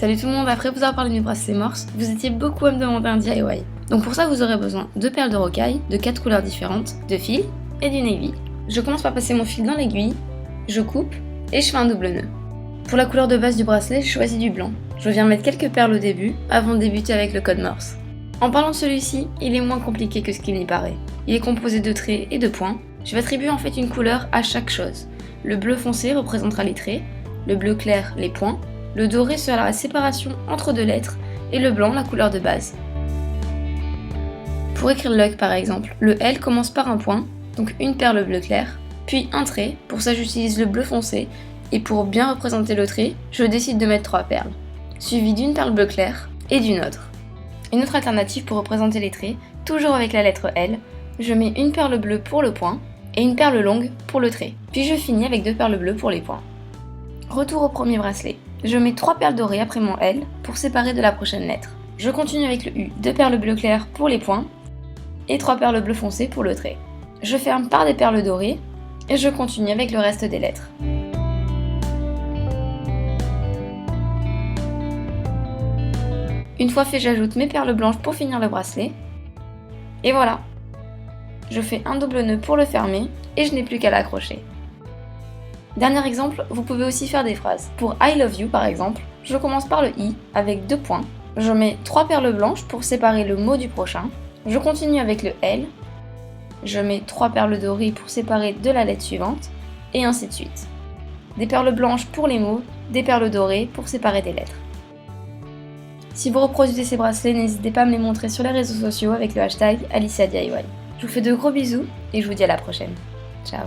Salut tout le monde, après vous avoir parlé de mes bracelets morses, vous étiez beaucoup à me demander un DIY. Donc pour ça vous aurez besoin de perles de rocaille, de 4 couleurs différentes, de fil et d'une aiguille. Je commence par passer mon fil dans l'aiguille, je coupe et je fais un double nœud. Pour la couleur de base du bracelet, je choisis du blanc. Je viens mettre quelques perles au début, avant de débuter avec le code morse. En parlant de celui-ci, il est moins compliqué que ce qu'il n'y paraît. Il est composé de traits et de points. Je vais attribuer en fait une couleur à chaque chose. Le bleu foncé représentera les traits, le bleu clair les points, le doré sera la séparation entre deux lettres et le blanc la couleur de base. Pour écrire luck par exemple, le L commence par un point, donc une perle bleu clair, puis un trait, pour ça j'utilise le bleu foncé, et pour bien représenter le trait, je décide de mettre 3 perles, suivies d'une perle bleu clair et d'une autre. Une autre alternative pour représenter les traits, toujours avec la lettre L, je mets une perle bleue pour le point et une perle longue pour le trait, puis je finis avec 2 perles bleues pour les points. Retour au premier bracelet. Je mets 3 perles dorées après mon L pour séparer de la prochaine lettre. Je continue avec le U, 2 perles bleu clair pour les points et 3 perles bleu foncé pour le trait. Je ferme par des perles dorées et je continue avec le reste des lettres. Une fois fait, j'ajoute mes perles blanches pour finir le bracelet. Et voilà. Je fais un double nœud pour le fermer et je n'ai plus qu'à l'accrocher. Dernier exemple, vous pouvez aussi faire des phrases. Pour I love you par exemple, je commence par le I avec 2 points. Je mets 3 perles blanches pour séparer le mot du prochain. Je continue avec le L. Je mets 3 perles dorées pour séparer de la lettre suivante. Et ainsi de suite. Des perles blanches pour les mots, des perles dorées pour séparer des lettres. Si vous reproduisez ces bracelets, n'hésitez pas à me les montrer sur les réseaux sociaux avec le hashtag AliciaDIY. Je vous fais de gros bisous et je vous dis à la prochaine. Ciao.